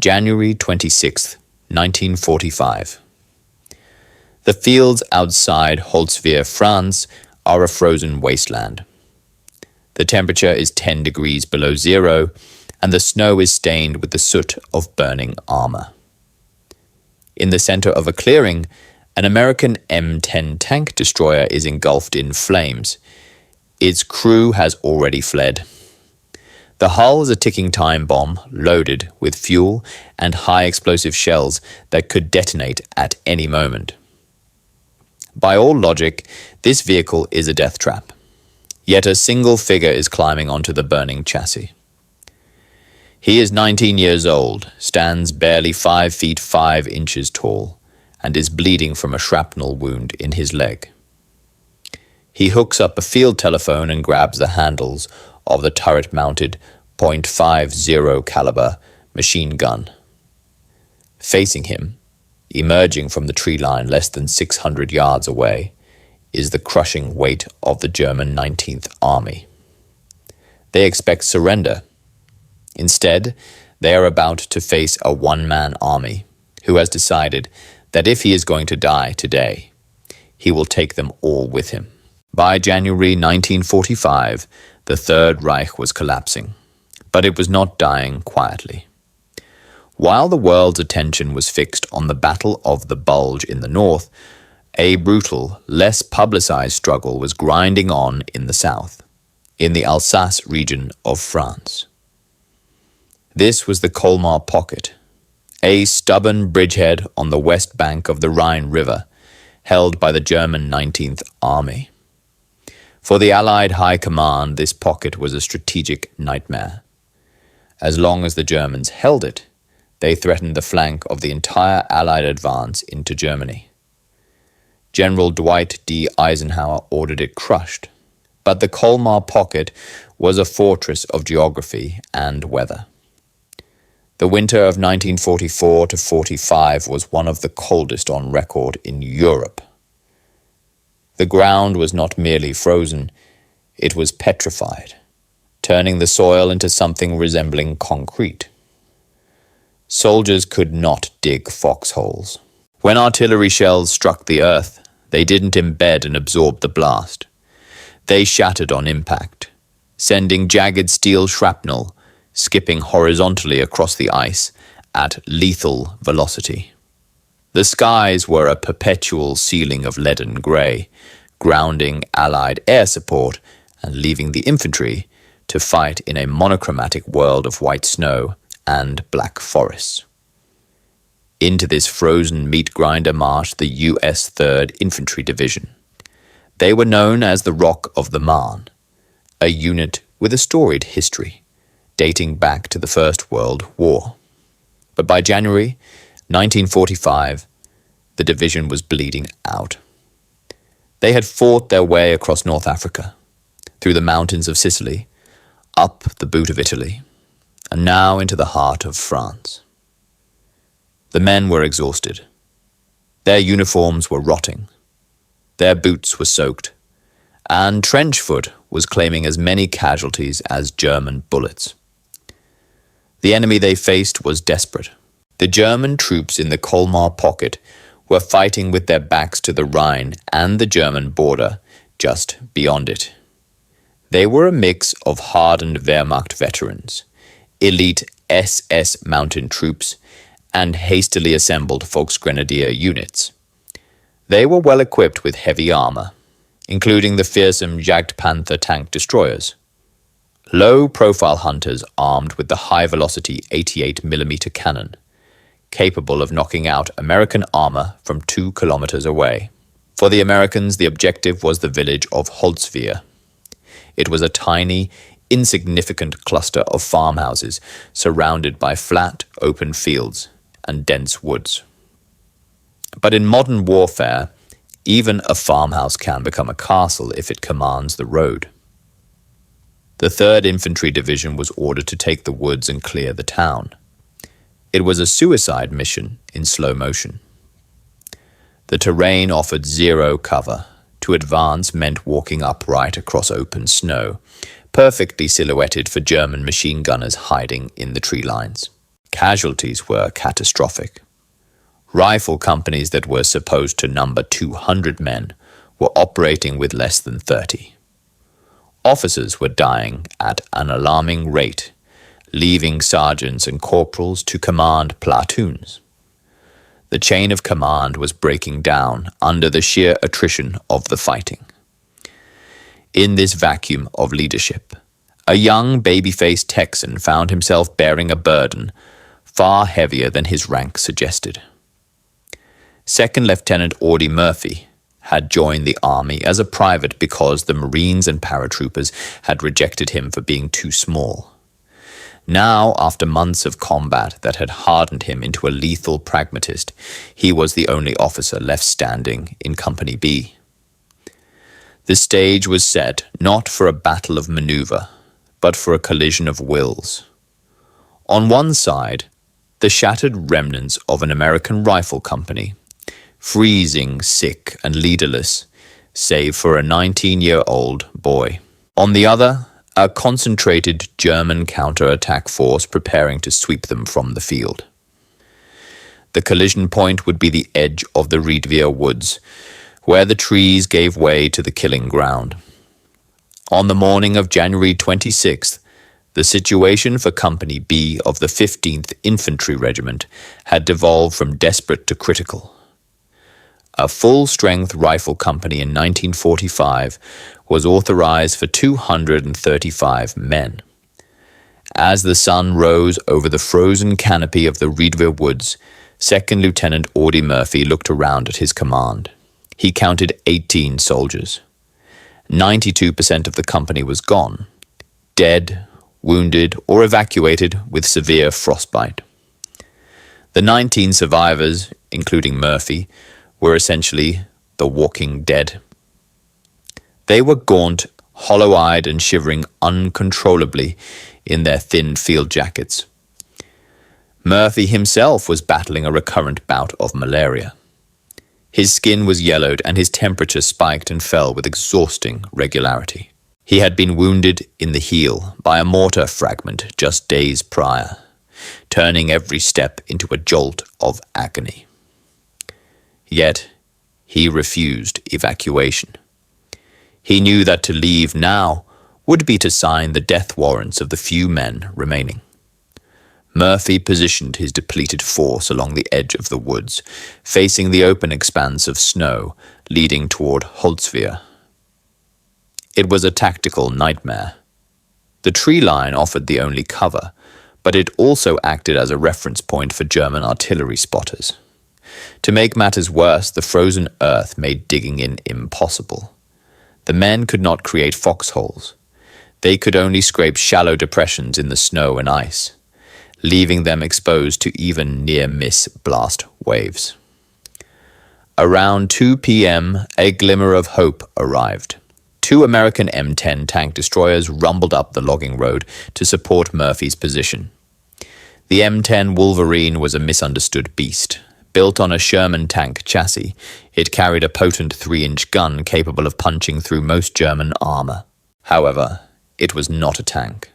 January 26, 1945. The fields outside Holtzwihr, France, are a frozen wasteland. The temperature is 10 degrees below zero, and the snow is stained with the soot of burning armor. In the center of a clearing, an American M10 tank destroyer is engulfed in flames. Its crew has already fled. The hull is a ticking time bomb loaded with fuel and high explosive shells that could detonate at any moment. By all logic, this vehicle is a death trap. Yet a single figure is climbing onto the burning chassis. He is 19 years old, stands barely 5 feet 5 inches tall, and is bleeding from a shrapnel wound in his leg. He hooks up a field telephone and grabs the handles of the turret-mounted .50 caliber machine gun. Facing him, emerging from the tree line less than 600 yards away, is the crushing weight of the German 19th Army. They expect surrender. Instead, they are about to face a one-man army who has decided that if he is going to die today, he will take them all with him. By January 1945, the Third Reich was collapsing, but it was not dying quietly. While the world's attention was fixed on the Battle of the Bulge in the north, a brutal, less publicized struggle was grinding on in the south, in the Alsace region of France. This was the Colmar Pocket, a stubborn bridgehead on the west bank of the Rhine River, held by the German 19th Army. For the Allied High Command, this pocket was a strategic nightmare. As long as the Germans held it, they threatened the flank of the entire Allied advance into Germany. General Dwight D. Eisenhower ordered it crushed, but the Colmar Pocket was a fortress of geography and weather. The winter of 1944 to 45 was one of the coldest on record in Europe. The ground was not merely frozen, it was petrified, turning the soil into something resembling concrete. Soldiers could not dig foxholes. When artillery shells struck the earth, they didn't embed and absorb the blast. They shattered on impact, sending jagged steel shrapnel skipping horizontally across the ice at lethal velocity. The skies were a perpetual ceiling of leaden grey, grounding Allied air support and leaving the infantry to fight in a monochromatic world of white snow and black forests. Into this frozen meat grinder marched the U.S. 3rd Infantry Division. They were known as the Rock of the Marne, a unit with a storied history, dating back to the First World War. But by January 1945, the division was bleeding out. They had fought their way across North Africa, through the mountains of Sicily, up the boot of Italy, and now into the heart of France. The men were exhausted. Their uniforms were rotting. Their boots were soaked, and trench foot was claiming as many casualties as German bullets. The enemy they faced was desperate. The German troops in the Colmar Pocket were fighting with their backs to the Rhine and the German border just beyond it. They were a mix of hardened Wehrmacht veterans, elite SS mountain troops, and hastily assembled Volksgrenadier units. They were well equipped with heavy armor, including the fearsome Jagdpanther tank destroyers. Low-profile hunters armed with the high-velocity 88mm cannon, capable of knocking out American armor from 2 kilometers away. For the Americans, the objective was the village of Holtzwihr. It was a tiny, insignificant cluster of farmhouses surrounded by flat, open fields and dense woods. But in modern warfare, even a farmhouse can become a castle if it commands the road. The 3rd Infantry Division was ordered to take the woods and clear the town. It was a suicide mission in slow motion. The terrain offered zero cover. To advance meant walking upright across open snow, perfectly silhouetted for German machine gunners hiding in the tree lines. Casualties were catastrophic. Rifle companies that were supposed to number 200 men were operating with less than 30. Officers were dying at an alarming rate, leaving sergeants and corporals to command platoons. The chain of command was breaking down under the sheer attrition of the fighting. In this vacuum of leadership, a young baby-faced Texan found himself bearing a burden far heavier than his rank suggested. Second Lieutenant Audie Murphy had joined the army as a private because the Marines and paratroopers had rejected him for being too small. Now, after months of combat that had hardened him into a lethal pragmatist, he was the only officer left standing in Company B. The stage was set not for a battle of maneuver, but for a collision of wills. On one side, the shattered remnants of an American rifle company, freezing, sick, and leaderless, save for a 19-year-old boy. On the other, a concentrated German counterattack force preparing to sweep them from the field. The collision point would be the edge of the Jagdpanther woods, where the trees gave way to the killing ground. On the morning of January 26th, the situation for Company B of the 15th Infantry Regiment had devolved from desperate to critical. A full-strength rifle company in 1945 was authorized for 235 men. As the sun rose over the frozen canopy of the Jagdpanther woods, Second Lieutenant Audie Murphy looked around at his command. He counted 18 soldiers. 92% of the company was gone, dead, wounded, or evacuated with severe frostbite. The 19 survivors, including Murphy, were essentially the walking dead. They were gaunt, hollow-eyed, and shivering uncontrollably in their thin field jackets. Murphy himself was battling a recurrent bout of malaria. His skin was yellowed and his temperature spiked and fell with exhausting regularity. He had been wounded in the heel by a mortar fragment just days prior, turning every step into a jolt of agony. Yet, he refused evacuation. He knew that to leave now would be to sign the death warrants of the few men remaining. Murphy positioned his depleted force along the edge of the woods, facing the open expanse of snow leading toward Holtzwihr. It was a tactical nightmare. The tree line offered the only cover, but it also acted as a reference point for German artillery spotters. To make matters worse, the frozen earth made digging in impossible. The men could not create foxholes. They could only scrape shallow depressions in the snow and ice, leaving them exposed to even near-miss blast waves. Around 2 p.m., a glimmer of hope arrived. 2 American M10 tank destroyers rumbled up the logging road to support Murphy's position. The M10 Wolverine was a misunderstood beast. Built on a Sherman tank chassis, it carried a potent 3-inch gun capable of punching through most German armor. However, it was not a tank.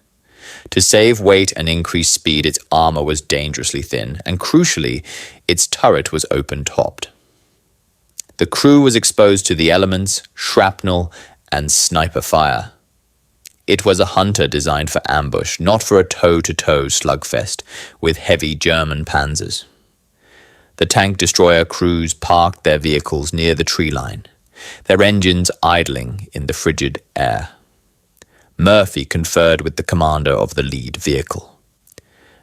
To save weight and increase speed, its armor was dangerously thin, and crucially, its turret was open-topped. The crew was exposed to the elements, shrapnel, and sniper fire. It was a hunter designed for ambush, not for a toe-to-toe slugfest with heavy German panzers. The tank destroyer crews parked their vehicles near the tree line, their engines idling in the frigid air. Murphy conferred with the commander of the lead vehicle.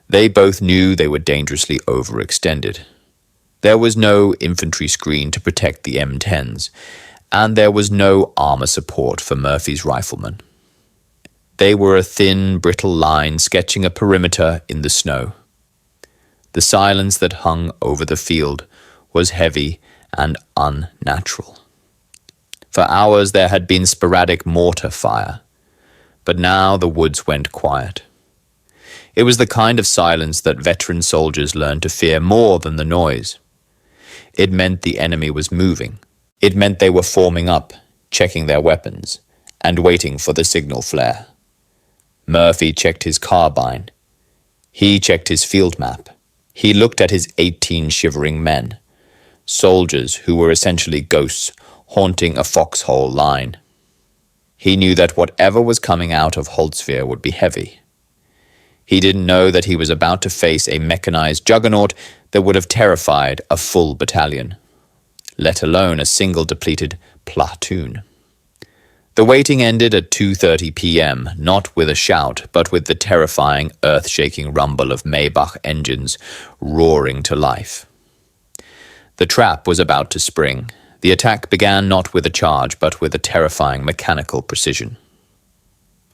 They both knew they were dangerously overextended. There was no infantry screen to protect the M10s, and there was no armor support for Murphy's riflemen. They were a thin, brittle line sketching a perimeter in the snow. The silence that hung over the field was heavy and unnatural. For hours there had been sporadic mortar fire, but now the woods went quiet. It was the kind of silence that veteran soldiers learned to fear more than the noise. It meant the enemy was moving. It meant they were forming up, checking their weapons, and waiting for the signal flare. Murphy checked his carbine. He checked his field map. He looked at his 18 shivering men, soldiers who were essentially ghosts haunting a foxhole line. He knew that whatever was coming out of Holtzwihr would be heavy. He didn't know that he was about to face a mechanized juggernaut that would have terrified a full battalion, let alone a single depleted platoon. The waiting ended at 2:30 p.m., not with a shout, but with the terrifying, earth-shaking rumble of Maybach engines roaring to life. The trap was about to spring. The attack began not with a charge, but with a terrifying mechanical precision.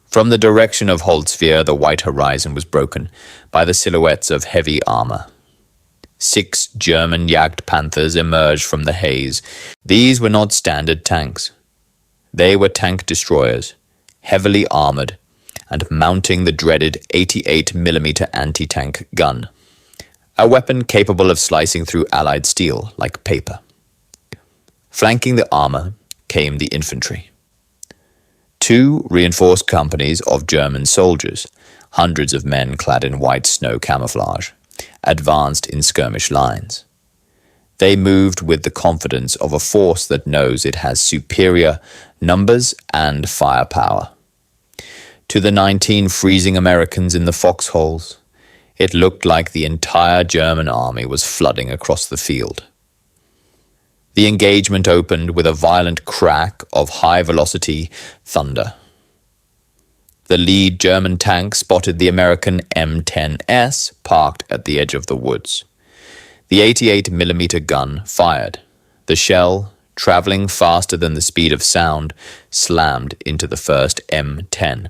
From the direction of Holtzwihr, the white horizon was broken by the silhouettes of heavy armor. 6 German Jagdpanthers emerged from the haze. These were not standard tanks. They were tank destroyers, heavily armored, and mounting the dreaded 88mm anti-tank gun, a weapon capable of slicing through Allied steel like paper. Flanking the armor came the infantry. 2 reinforced companies of German soldiers, hundreds of men clad in white snow camouflage, advanced in skirmish lines. They moved with the confidence of a force that knows it has superior numbers and firepower. To the 19 freezing Americans in the foxholes, it looked like the entire German army was flooding across the field. The engagement opened with a violent crack of high-velocity thunder. The lead German tank spotted the American M10S parked at the edge of the woods. The 88mm gun fired. The shell, traveling faster than the speed of sound, slammed into the first M10.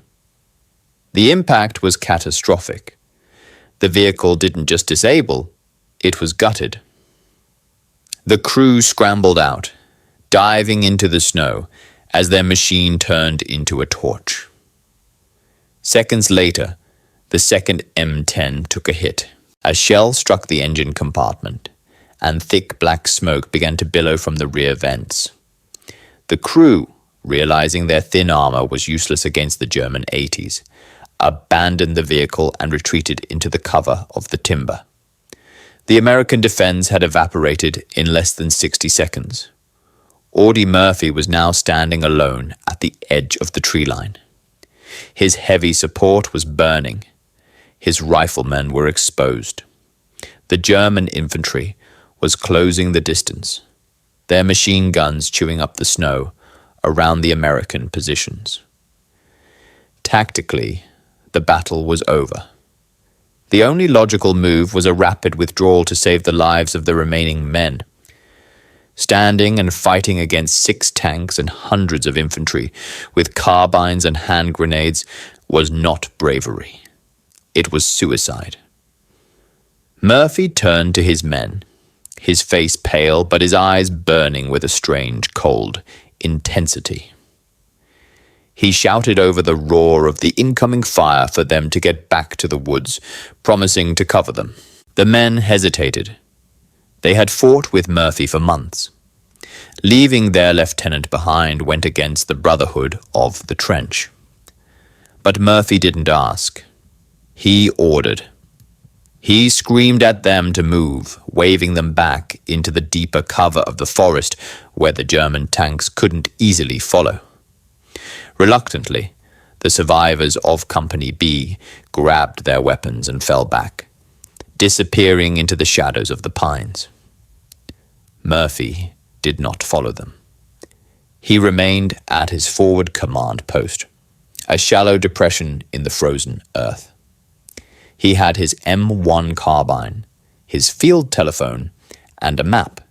The impact was catastrophic. The vehicle didn't just disable, it was gutted. The crew scrambled out, diving into the snow as their machine turned into a torch. Seconds later, the second M10 took a hit. A shell struck the engine compartment, and thick black smoke began to billow from the rear vents. The crew, realizing their thin armor was useless against the German 80s, abandoned the vehicle and retreated into the cover of the timber. The American defense had evaporated in less than 60 seconds. Audie Murphy was now standing alone at the edge of the tree line. His heavy support was burning. His riflemen were exposed. The German infantry was closing the distance, their machine guns chewing up the snow around the American positions. Tactically, the battle was over. The only logical move was a rapid withdrawal to save the lives of the remaining men. Standing and fighting against 6 tanks and hundreds of infantry with carbines and hand grenades was not bravery. It was suicide. Murphy turned to his men, his face pale but his eyes burning with a strange, cold intensity. He shouted over the roar of the incoming fire for them to get back to the woods, promising to cover them. The men hesitated. They had fought with Murphy for months. Leaving their lieutenant behind went against the brotherhood of the trench. But Murphy didn't ask. He ordered. He screamed at them to move, waving them back into the deeper cover of the forest where the German tanks couldn't easily follow. Reluctantly, the survivors of Company B grabbed their weapons and fell back, disappearing into the shadows of the pines. Murphy did not follow them. He remained at his forward command post, a shallow depression in the frozen earth. He had his M1 carbine, his field telephone, and a map.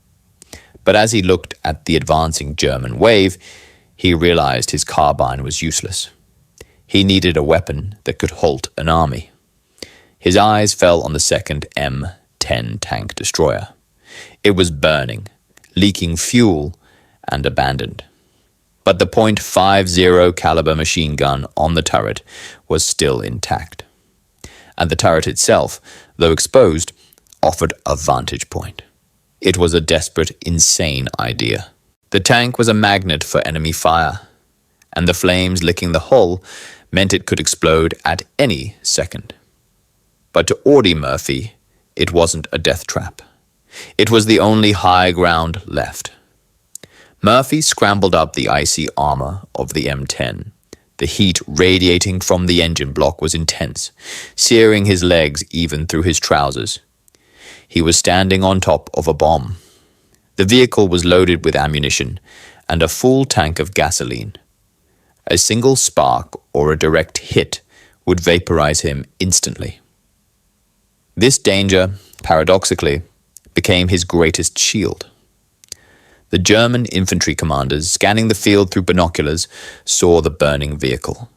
But as he looked at the advancing German wave, he realized his carbine was useless. He needed a weapon that could halt an army. His eyes fell on the second M10 tank destroyer. It was burning, leaking fuel, and abandoned. But the .50 caliber machine gun on the turret was still intact. And the turret itself, though exposed, offered a vantage point. It was a desperate, insane idea. The tank was a magnet for enemy fire, and the flames licking the hull meant it could explode at any second. But to Audie Murphy, it wasn't a death trap. It was the only high ground left. Murphy scrambled up the icy armor of the M10. The heat radiating from the engine block was intense, searing his legs even through his trousers. He was standing on top of a bomb. The vehicle was loaded with ammunition and a full tank of gasoline. A single spark or a direct hit would vaporize him instantly. This danger, paradoxically, became his greatest shield. The German infantry commanders, scanning the field through binoculars, saw the burning vehicle.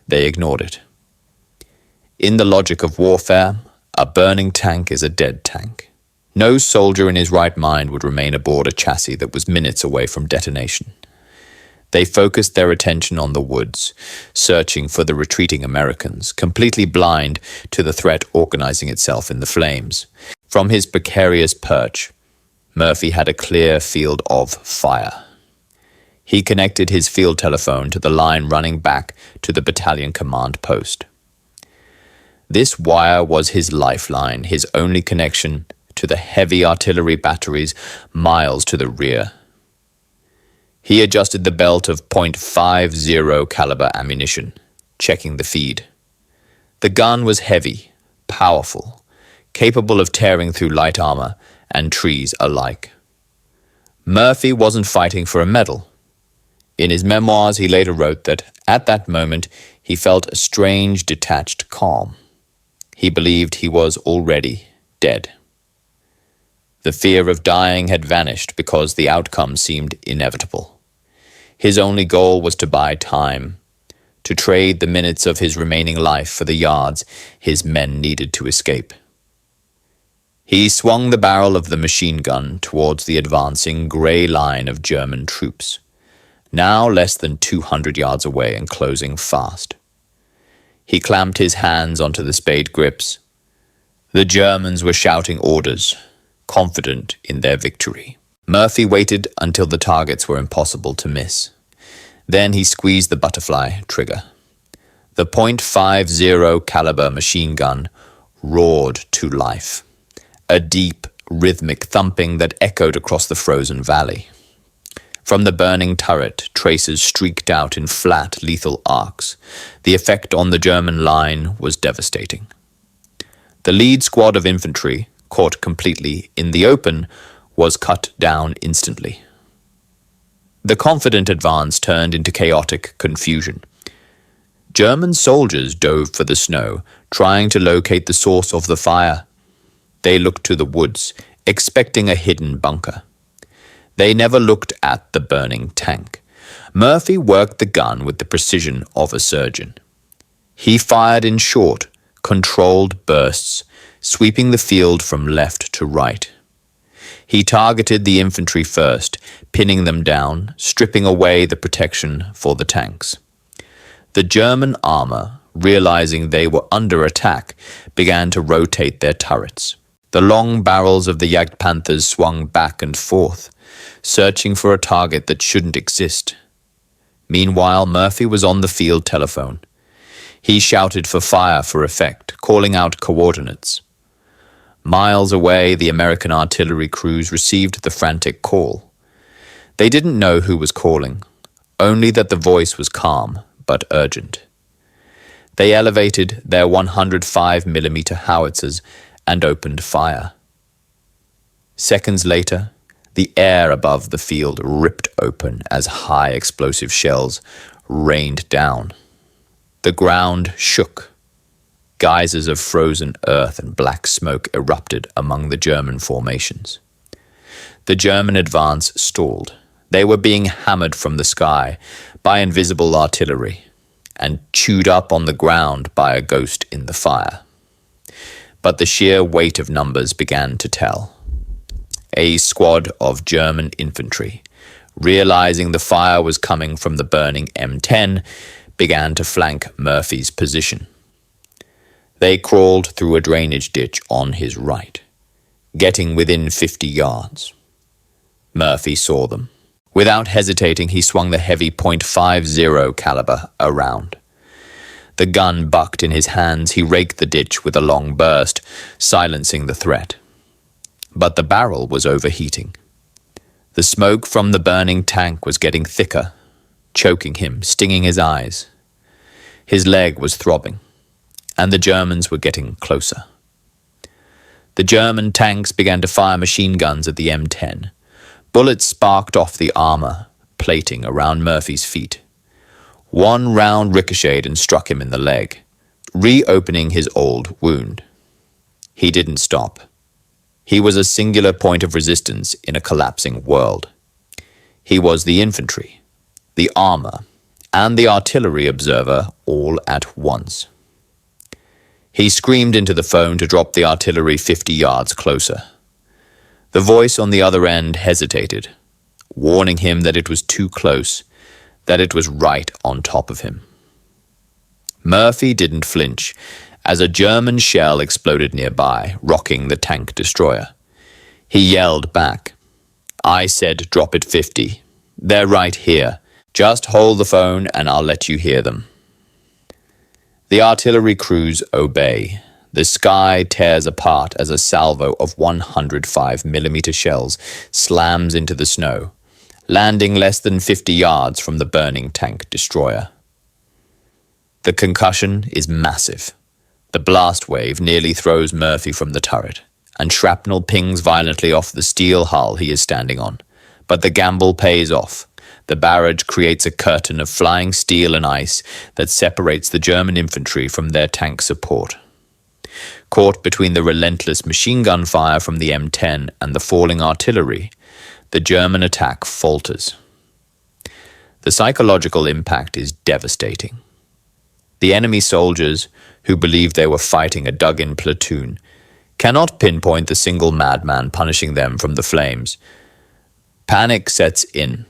They ignored it. In the logic of warfare, a burning tank is a dead tank. No soldier in his right mind would remain aboard a chassis that was minutes away from detonation. They focused their attention on the woods, searching for the retreating Americans, completely blind to the threat organizing itself in the flames. From his precarious perch, Murphy had a clear field of fire. He connected his field telephone to the line running back to the battalion command post. This wire was his lifeline, his only connection to the heavy artillery batteries miles to the rear. He adjusted the belt of .50 caliber ammunition, checking the feed. The gun was heavy, powerful, capable of tearing through light armor and trees alike. Murphy wasn't fighting for a medal. In his memoirs, he later wrote that at that moment he felt a strange, detached calm. He believed he was already dead. The fear of dying had vanished because the outcome seemed inevitable. His only goal was to buy time, to trade the minutes of his remaining life for the yards his men needed to escape. He swung the barrel of the machine gun towards the advancing grey line of German troops, now less than 200 yards away and closing fast. He clamped his hands onto the spade grips. The Germans were shouting orders, confident in their victory. Murphy waited until the targets were impossible to miss. Then he squeezed the butterfly trigger. The .50 caliber machine gun roared to life, a deep, rhythmic thumping that echoed across the frozen valley. From the burning turret, traces streaked out in flat, lethal arcs. The effect on the German line was devastating. The lead squad of infantry, caught completely in the open, was cut down instantly. The confident advance turned into chaotic confusion. German soldiers dove for the snow, trying to locate the source of the fire. They looked to the woods, expecting a hidden bunker. They never looked at the burning tank. Murphy worked the gun with the precision of a surgeon. He fired in short, controlled bursts, sweeping the field from left to right. He targeted the infantry first, pinning them down, stripping away the protection for the tanks. The German armor, realizing they were under attack, began to rotate their turrets. The long barrels of the Jagdpanthers swung back and forth, searching for a target that shouldn't exist. Meanwhile, Murphy was on the field telephone. He shouted for fire for effect, calling out coordinates. Miles away, the American artillery crews received the frantic call. They didn't know who was calling, only that the voice was calm but urgent. They elevated their 105mm howitzers and opened fire. Seconds later, the air above the field ripped open as high explosive shells rained down. The ground shook. Geysers of frozen earth and black smoke erupted among the German formations. The German advance stalled. They were being hammered from the sky by invisible artillery and chewed up on the ground by a ghost in the fire. But the sheer weight of numbers began to tell. A squad of German infantry, realizing the fire was coming from the burning M10, began to flank Murphy's position. They crawled through a drainage ditch on his right, getting within 50 yards. Murphy saw them. Without hesitating, he swung the heavy .50 caliber around. The gun bucked in his hands. He raked the ditch with a long burst, silencing the threat. But the barrel was overheating. The smoke from the burning tank was getting thicker, choking him, stinging his eyes. His leg was throbbing, and the Germans were getting closer. The German tanks began to fire machine guns at the M10. Bullets sparked off the armor plating around Murphy's feet. One round ricocheted and struck him in the leg, reopening his old wound. He didn't stop. He was a singular point of resistance in a collapsing world. He was the infantry, the armor, and the artillery observer all at once. He screamed into the phone to drop the artillery 50 yards closer. The voice on the other end hesitated, warning him that it was too close, that it was right on top of him. Murphy didn't flinch as a German shell exploded nearby, rocking the tank destroyer. He yelled back, "I said drop it 50. They're right here. Just hold the phone and I'll let you hear them." The artillery crews obey. The sky tears apart as a salvo of 105mm shells slams into the snow, landing less than 50 yards from the burning tank destroyer. The concussion is massive. The blast wave nearly throws Murphy from the turret, and shrapnel pings violently off the steel hull he is standing on. But the gamble pays off. The barrage creates a curtain of flying steel and ice that separates the German infantry from their tank support. Caught between the relentless machine gun fire from the M10 and the falling artillery, the German attack falters. The psychological impact is devastating. The enemy soldiers, who believed they were fighting a dug-in platoon, cannot pinpoint the single madman punishing them from the flames. Panic sets in.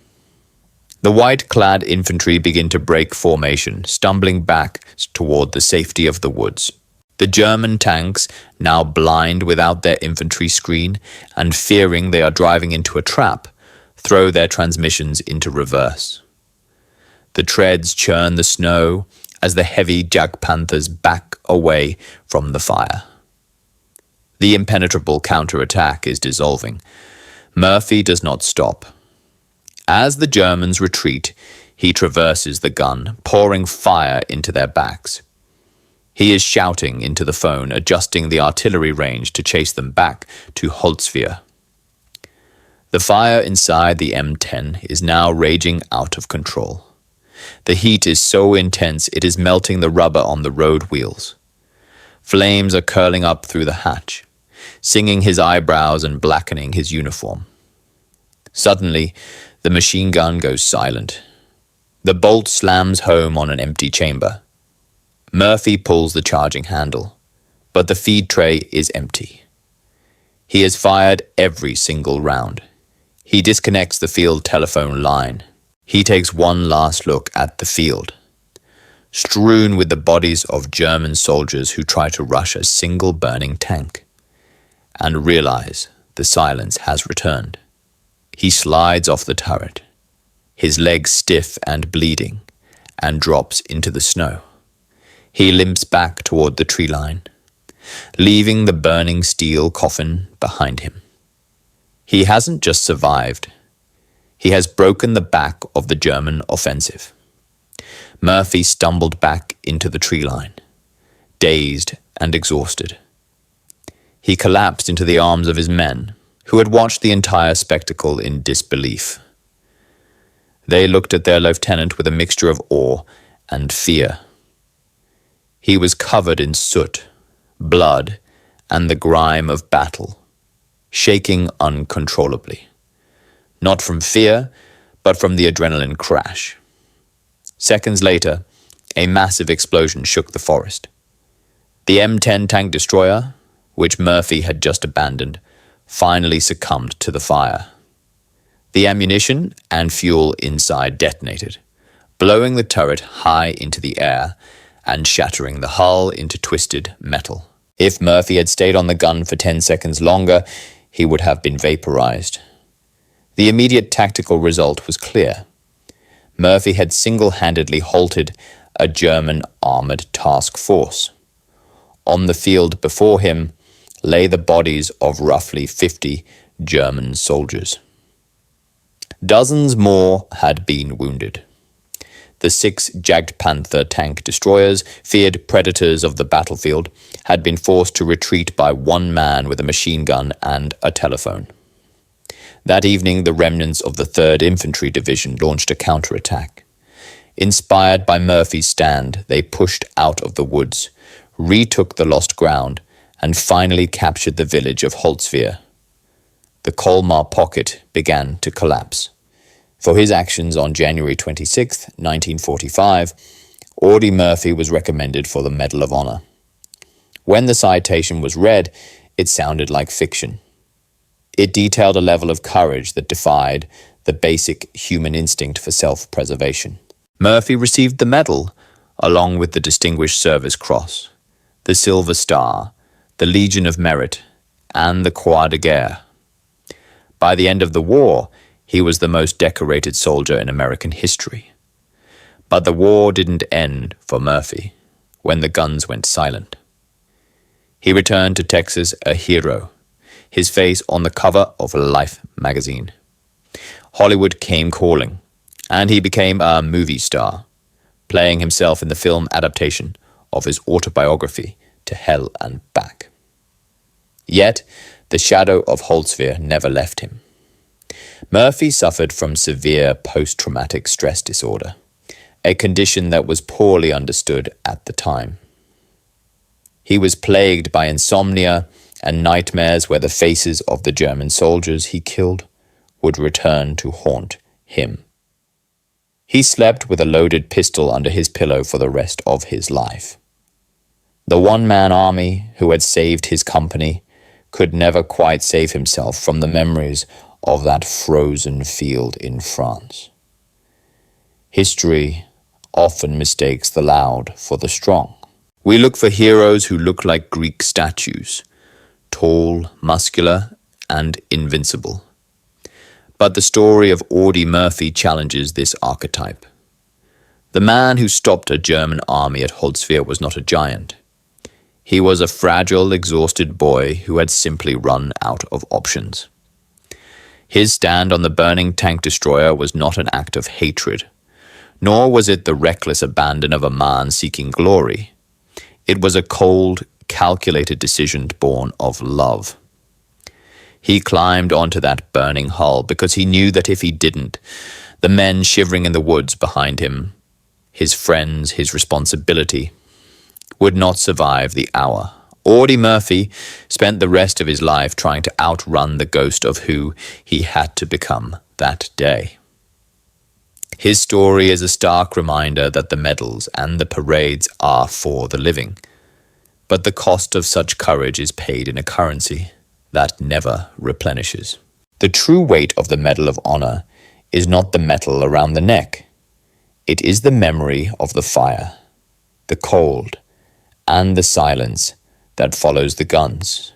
The white-clad infantry begin to break formation, stumbling back toward the safety of the woods. The German tanks, now blind without their infantry screen and fearing they are driving into a trap, throw their transmissions into reverse. The treads churn the snow as the heavy Jagdpanthers back away from the fire. The impenetrable counterattack is dissolving. Murphy does not stop. As the Germans retreat, he traverses the gun, pouring fire into their backs. He is shouting into the phone, adjusting the artillery range to chase them back to Holtzwihr. The fire inside the M10 is now raging out of control. The heat is so intense it is melting the rubber on the road wheels. Flames are curling up through the hatch, singing his eyebrows and blackening his uniform. Suddenly, the machine gun goes silent. The bolt slams home on an empty chamber. Murphy pulls the charging handle, but the feed tray is empty. He has fired every single round. He disconnects the field telephone line. He takes one last look at the field, strewn with the bodies of German soldiers who try to rush a single burning tank, and realize the silence has returned. He slides off the turret, his legs stiff and bleeding, and drops into the snow. He limps back toward the tree line, leaving the burning steel coffin behind him. He hasn't just survived. He has broken the back of the German offensive. Murphy stumbled back into the tree line, dazed and exhausted. He collapsed into the arms of his men, who had watched the entire spectacle in disbelief. They looked at their lieutenant with a mixture of awe and fear. He was covered in soot, blood, and the grime of battle, shaking uncontrollably. Not from fear, but from the adrenaline crash. Seconds later, a massive explosion shook the forest. The M10 tank destroyer, which Murphy had just abandoned, finally succumbed to the fire. The ammunition and fuel inside detonated, blowing the turret high into the air and shattering the hull into twisted metal. If Murphy had stayed on the gun for 10 seconds longer, he would have been vaporized. The immediate tactical result was clear. Murphy had single-handedly halted a German armored task force. On the field before him lay the bodies of roughly 50 German soldiers. Dozens more had been wounded. The 6 Jagdpanther tank destroyers, feared predators of the battlefield, had been forced to retreat by one man with a machine gun and a telephone. That evening, the remnants of the 3rd Infantry Division launched a counterattack. Inspired by Murphy's stand, they pushed out of the woods, retook the lost ground, and finally captured the village of Holtzwihr. The Colmar Pocket began to collapse. For his actions on January 26, 1945, Audie Murphy was recommended for the Medal of Honor. When the citation was read, it sounded like fiction. It detailed a level of courage that defied the basic human instinct for self-preservation. Murphy received the medal, along with the Distinguished Service Cross, the Silver Star, the Legion of Merit, and the Croix de Guerre. By the end of the war, he was the most decorated soldier in American history. But the war didn't end for Murphy when the guns went silent. He returned to Texas a hero, his face on the cover of Life magazine. Hollywood came calling, and he became a movie star, playing himself in the film adaptation of his autobiography, To Hell and Back. Yet, the shadow of Holtzwihr never left him. Murphy suffered from severe post-traumatic stress disorder, a condition that was poorly understood at the time. He was plagued by insomnia and nightmares where the faces of the German soldiers he killed would return to haunt him. He slept with a loaded pistol under his pillow for the rest of his life. The one-man army who had saved his company could never quite save himself from the memories of that frozen field in France. History often mistakes the loud for the strong. We look for heroes who look like Greek statues, tall, muscular, and invincible. But the story of Audie Murphy challenges this archetype. The man who stopped a German army at Holtzwihr was not a giant. He was a fragile, exhausted boy who had simply run out of options. His stand on the burning tank destroyer was not an act of hatred, nor was it the reckless abandon of a man seeking glory. It was a cold, calculated decision born of love. He climbed onto that burning hull because he knew that if he didn't, the men shivering in the woods behind him, his friends, his responsibility, would not survive the hour. Audie Murphy spent the rest of his life trying to outrun the ghost of who he had to become that day. His story is a stark reminder that the medals and the parades are for the living, but the cost of such courage is paid in a currency that never replenishes. The true weight of the Medal of Honor is not the metal around the neck. It is the memory of the fire, the cold, and the silence that follows the guns.